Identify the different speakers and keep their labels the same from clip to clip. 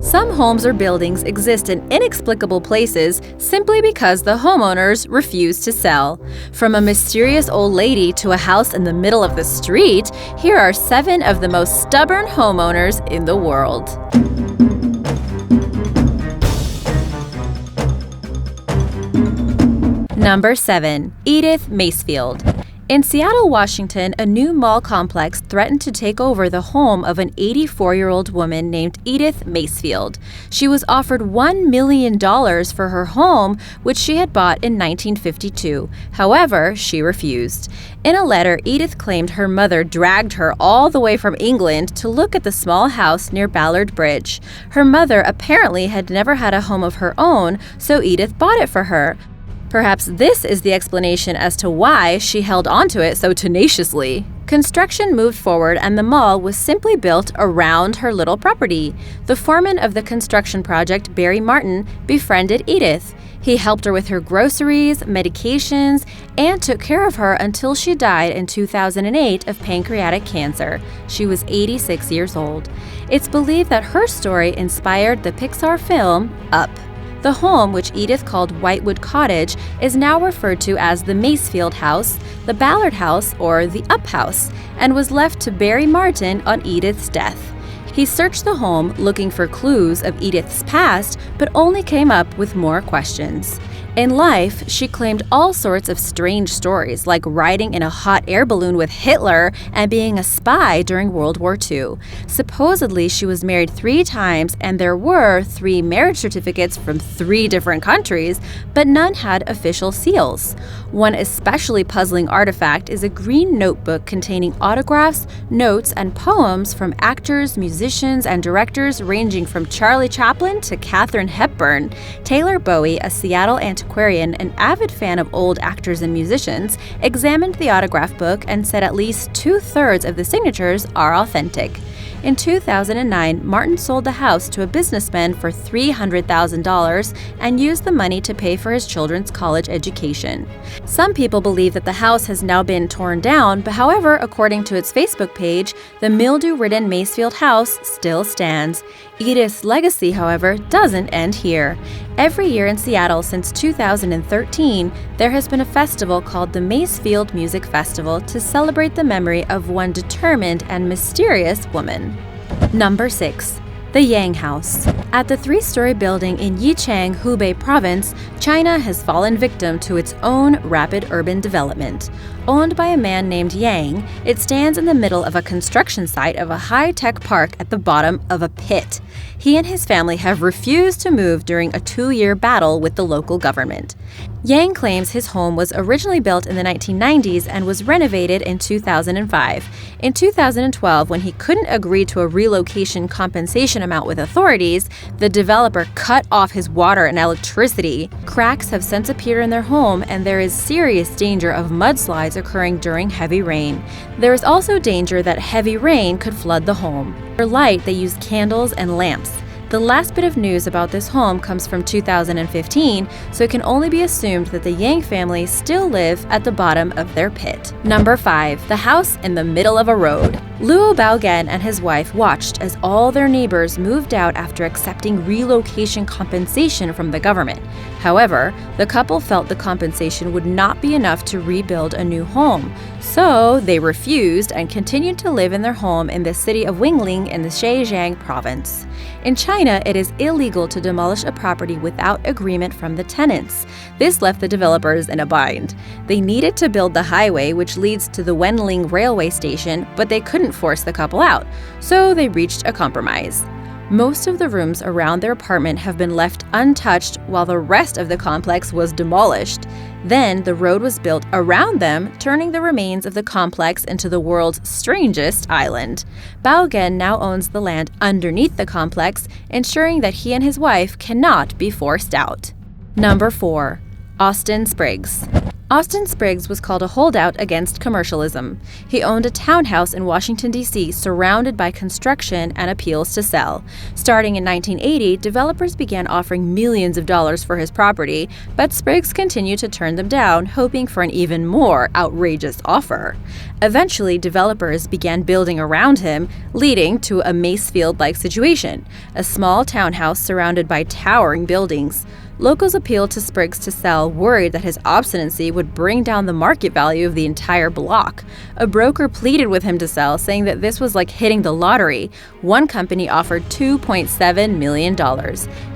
Speaker 1: Some homes or buildings exist in inexplicable places simply because the homeowners refuse to sell. From a mysterious old lady to a house in the middle of the street, here are 7 of the most stubborn homeowners in the world. Number 7. Edith Macefield. In Seattle, Washington, a new mall complex threatened to take over the home of an 84-year-old woman named Edith Macefield. She was offered $1 million for her home, which she had bought in 1952. However, she refused. In a letter, Edith claimed her mother dragged her all the way from England to look at the small house near Ballard Bridge. Her mother apparently had never had a home of her own, so Edith bought it for her. Perhaps this is the explanation as to why she held onto it so tenaciously. Construction moved forward and the mall was simply built around her little property. The foreman of the construction project, Barry Martin, befriended Edith. He helped her with her groceries, medications, and took care of her until she died in 2008 of pancreatic cancer. She was 86 years old. It's believed that her story inspired the Pixar film Up. The home, which Edith called Whitewood Cottage, is now referred to as the Macefield House, the Ballard House, or the Up House, and was left to Barry Martin on Edith's death. He searched the home looking for clues of Edith's past, but only came up with more questions. In life, she claimed all sorts of strange stories, like riding in a hot air balloon with Hitler and being a spy during World War II. Supposedly, she was married 3 times, and there were 3 marriage certificates from 3 different countries, but none had official seals. One especially puzzling artifact is a green notebook containing autographs, notes, and poems from actors, musicians, and directors ranging from Charlie Chaplin to Katharine Hepburn. Taylor Bowie, a Seattle antiquarian and avid fan of old actors and musicians, examined the autograph book and said at least 2/3 of the signatures are authentic. In 2009, Martin sold the house to a businessman for $300,000 and used the money to pay for his children's college education. Some people believe that the house has now been torn down, but however, according to its Facebook page, the mildew-ridden Macefield house still stands. Edith's legacy, however, doesn't end here. Every year in Seattle since 2013, there has been a festival called the Macefield Music Festival to celebrate the memory of one determined and mysterious woman. Number 6. The Yang House. At the 3-story building in Yichang, Hubei Province, China has fallen victim to its own rapid urban development. Owned by a man named Yang, it stands in the middle of a construction site of a high-tech park at the bottom of a pit. He and his family have refused to move during a 2-year battle with the local government. Yang claims his home was originally built in the 1990s and was renovated in 2005. In 2012, when he couldn't agree to a relocation compensation amount with authorities, the developer cut off his water and electricity. Cracks have since appeared in their home, and there is serious danger of mudslides occurring during heavy rain. There is also danger that heavy rain could flood the home. For light, they use candles and lamps. The last bit of news about this home comes from 2015, so it can only be assumed that the Yang family still live at the bottom of their pit. Number 5. The house in the middle of a road. Luo Baogen and his wife watched as all their neighbors moved out after accepting relocation compensation from the government. However, the couple felt the compensation would not be enough to rebuild a new home, so they refused and continued to live in their home in the city of Wingling in the Zhejiang province. In China, it is illegal to demolish a property without agreement from the tenants. This left the developers in a bind. They needed to build the highway which leads to the Wenling railway station, but they couldn't force the couple out, so they reached a compromise. Most of the rooms around their apartment have been left untouched while the rest of the complex was demolished. Then the road was built around them, turning the remains of the complex into the world's strangest island. Baogen now owns the land underneath the complex, ensuring that he and his wife cannot be forced out. Number 4. Austin Spriggs. Austin Spriggs was called a holdout against commercialism. He owned a townhouse in Washington, D.C., surrounded by construction and appeals to sell. Starting in 1980, developers began offering millions of dollars for his property, but Spriggs continued to turn them down, hoping for an even more outrageous offer. Eventually, developers began building around him, leading to a Macefield-like situation, a small townhouse surrounded by towering buildings. Locals appealed to Spriggs to sell, worried that his obstinacy would bring down the market value of the entire block. A broker pleaded with him to sell, saying that this was like hitting the lottery. One company offered $2.7 million.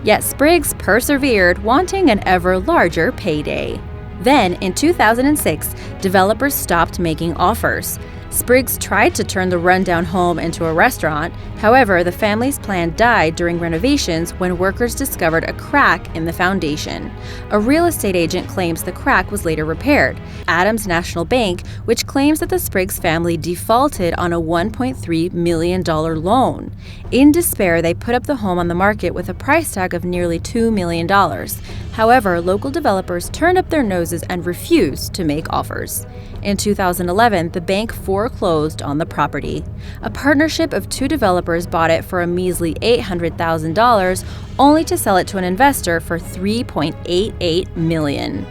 Speaker 1: Yet Spriggs persevered, wanting an ever larger payday. Then, in 2006, developers stopped making offers. Spriggs tried to turn the rundown home into a restaurant. However, the family's plan died during renovations when workers discovered a crack in the foundation. A real estate agent claims the crack was later repaired. Adams National Bank, which claims that the Spriggs family defaulted on a $1.3 million loan. In despair, they put up the home on the market with a price tag of nearly $2 million. However, local developers turned up their noses and refused to make offers. In 2011, the bank foreclosed on the property. A partnership of two developers bought it for a measly $800,000, only to sell it to an investor for $3.88 million.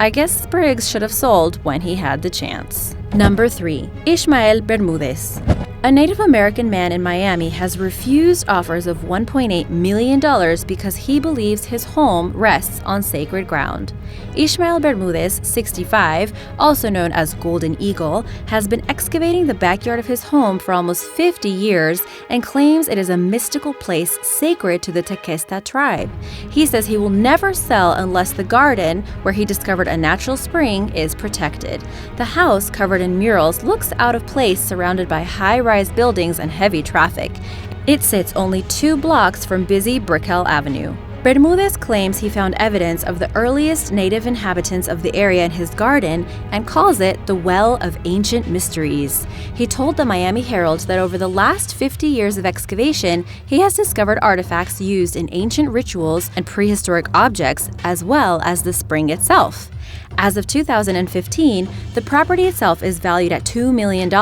Speaker 1: I guess Spriggs should have sold when he had the chance. Number 3. Ishmael Bermudez. A Native American man in Miami has refused offers of $1.8 million because he believes his home rests on sacred ground. Ishmael Bermudez, 65, also known as Golden Eagle, has been excavating the backyard of his home for almost 50 years and claims it is a mystical place sacred to the Tequesta tribe. He says he will never sell unless the garden, where he discovered a natural spring, is protected. The house, covered in murals, looks out of place surrounded by high-rise buildings and heavy traffic. It sits only 2 blocks from busy Brickell Avenue. Bermudez claims he found evidence of the earliest native inhabitants of the area in his garden and calls it the Well of Ancient Mysteries. He told the Miami Herald that over the last 50 years of excavation, he has discovered artifacts used in ancient rituals and prehistoric objects, as well as the spring itself. As of 2015, the property itself is valued at $2 million,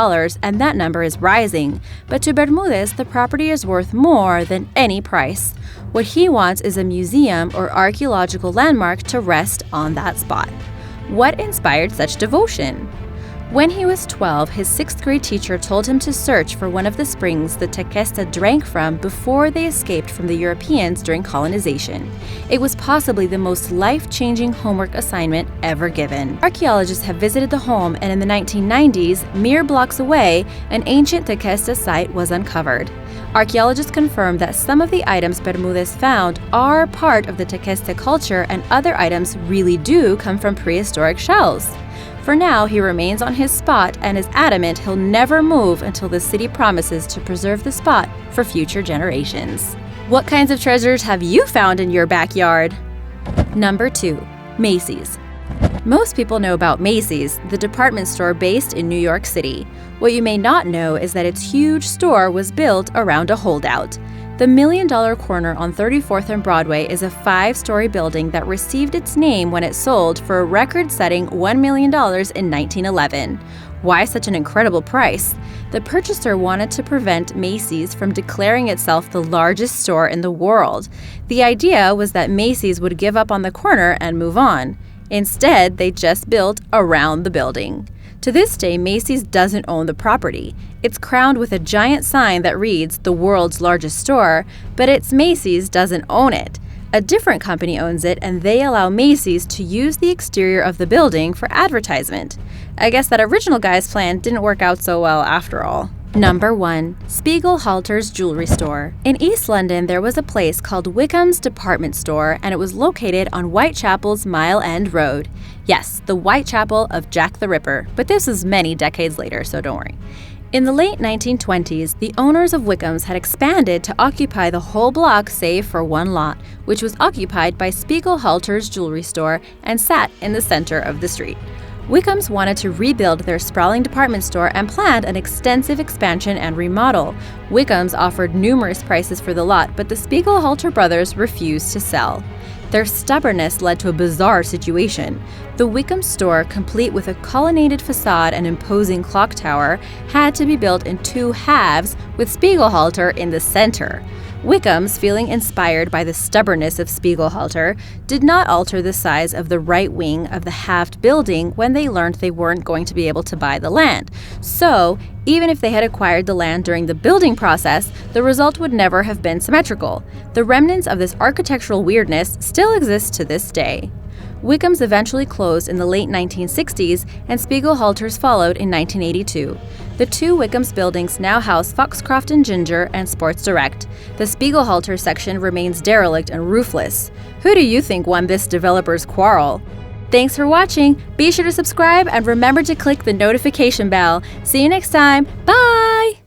Speaker 1: and that number is rising. But to Bermudez, the property is worth more than any price. What he wants is a museum or archaeological landmark to rest on that spot. What inspired such devotion? When he was 12, his 6th grade teacher told him to search for one of the springs the Tequesta drank from before they escaped from the Europeans during colonization. It was possibly the most life-changing homework assignment ever given. Archaeologists have visited the home, and in the 1990s, mere blocks away, an ancient Tequesta site was uncovered. Archaeologists confirmed that some of the items Bermudez found are part of the Tequesta culture, and other items really do come from prehistoric shells. For now, he remains on his spot and is adamant he'll never move until the city promises to preserve the spot for future generations. What kinds of treasures have you found in your backyard? Number 2. Macys. Most people know about Macys, the department store based in New York City. What you may not know is that its huge store was built around a holdout. The $1 Million Corner on 34th and Broadway is a 5-story building that received its name when it sold for a record-setting $1 million in 1911. Why such an incredible price? The purchaser wanted to prevent Macys from declaring itself the largest store in the world. The idea was that Macys would give up on the corner and move on. Instead, they just built around the building. To this day, Macys doesn't own the property. It's crowned with a giant sign that reads, "The world's largest store," but its Macys doesn't own it. A different company owns it, and they allow Macys to use the exterior of the building for advertisement. I guess that original guy's plan didn't work out so well after all. Number 1. Spiegel-Halter's Jewelry Store. In East London, there was a place called Wickham's Department Store, and it was located on Whitechapel's Mile End Road. Yes, the Whitechapel of Jack the Ripper, but this was many decades later, so don't worry. In the late 1920s, the owners of Wickham's had expanded to occupy the whole block save for one lot, which was occupied by Spiegel-Halter's Jewelry Store and sat in the center of the street. Wickham's wanted to rebuild their sprawling department store and planned an extensive expansion and remodel. Wickham's offered numerous prices for the lot, but the Spiegelhalter brothers refused to sell. Their stubbornness led to a bizarre situation. The Wickham store, complete with a colonnaded facade and imposing clock tower, had to be built in two halves, with Spiegelhalter in the center. Wickham's, feeling inspired by the stubbornness of Spiegelhalter, did not alter the size of the right wing of the halved building when they learned they weren't going to be able to buy the land. So, even if they had acquired the land during the building process, the result would never have been symmetrical. The remnants of this architectural weirdness still exist to this day. Wickham's eventually closed in the late 1960s, and Spiegelhalter's followed in 1982. The two Wickham's buildings now house Foxcroft and Ginger and Sports Direct. The Spiegelhalter section remains derelict and roofless. Who do you think won this developer's quarrel? Thanks for watching. Be sure to subscribe and remember to click the notification bell. See you next time. Bye!